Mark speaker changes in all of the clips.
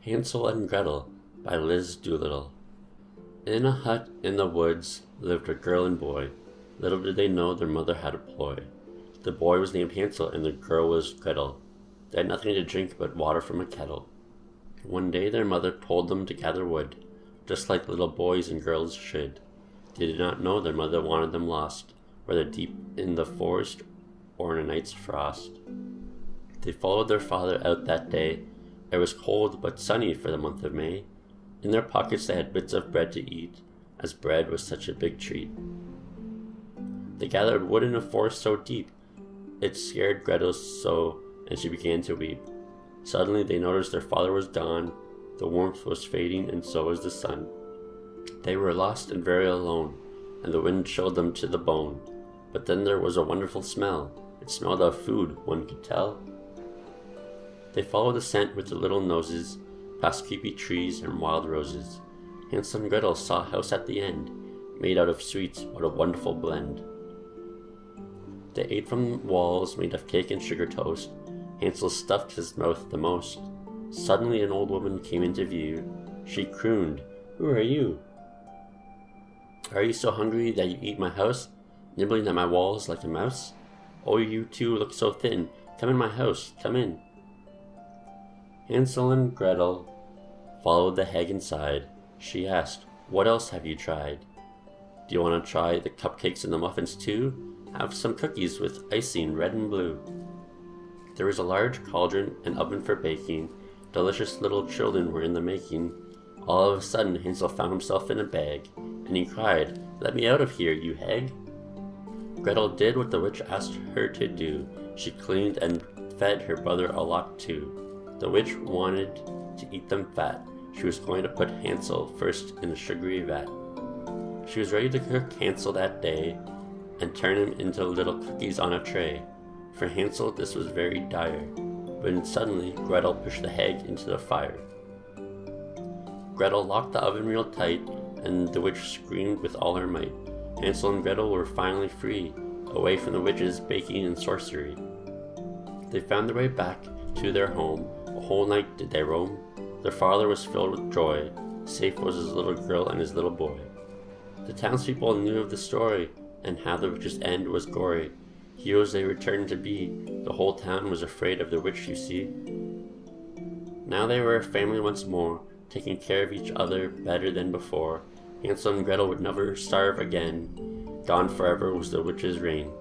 Speaker 1: Hansel and Gretel by Liz Doolittle. In a hut in the woods lived a girl and boy. Little did they know their mother had a ploy. The boy was named Hansel and the girl was Gretel. They had nothing to drink but water from a kettle. One day their mother told them to gather wood, just like little boys and girls should. They did not know their mother wanted them lost, whether deep in the forest or in a night's frost. They followed their father out that day. It was cold but sunny for the month of May. In their pockets they had bits of bread to eat, as bread was such a big treat. They gathered wood in a forest so deep, it scared Gretel so, and she began to weep. Suddenly they noticed their father was gone, the warmth was fading, and so was the sun. They were lost and very alone, and the wind chilled them to the bone. But then there was a wonderful smell. It smelled of food, one could tell. They followed the scent with their little noses, past creepy trees and wild roses. Hansel and Gretel saw a house at the end, made out of sweets, what a wonderful blend. They ate from walls made of cake and sugar toast. Hansel stuffed his mouth the most. Suddenly an old woman came into view. She crooned, "Who are you? Are you so hungry that you eat my house, nibbling at my walls like a mouse? Oh, you two look so thin. Come in my house, come in." Hansel and Gretel followed the hag inside. She asked, "What else have you tried? Do you want to try the cupcakes and the muffins too? Have some cookies with icing red and blue." There was a large cauldron and oven for baking. Delicious little children were in the making. All of a sudden Hansel found himself in a bag, and he cried, "Let me out of here, you hag!" Gretel did what the witch asked her to do. She cleaned and fed her brother a lot too. The witch wanted to eat them fat. She was going to put Hansel first in the sugary vat. She was ready to cook Hansel that day and turn him into little cookies on a tray. For Hansel this was very dire, but suddenly Gretel pushed the hag into the fire. Gretel locked the oven real tight, and the witch screamed with all her might. Hansel and Gretel were finally free, away from the witch's baking and sorcery. They found their way back to their home. A whole night did they roam. Their father was filled with joy. Safe was his little girl and his little boy. The townspeople knew of the story, and how the witch's end was gory. Heroes they returned to be. The whole town was afraid of the witch, you see. Now they were a family once more, taking care of each other better than before. Hansel and Gretel would never starve again. Gone forever was the witch's reign.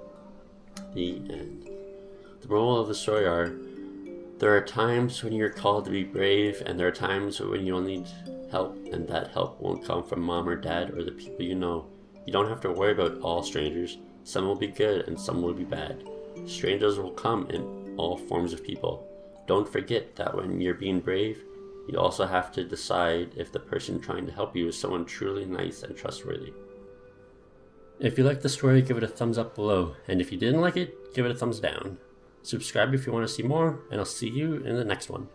Speaker 1: The end. The moral of the story are, there are times when you're called to be brave, and there are times when you'll need help, and that help won't come from mom or dad or the people you know. You don't have to worry about all strangers. Some will be good and some will be bad. Strangers will come in all forms of people. Don't forget that when you're being brave, you also have to decide if the person trying to help you is someone truly nice and trustworthy. If you liked the story, give it a thumbs up below, and if you didn't like it, give it a thumbs down. Subscribe if you want to see more, and I'll see you in the next one.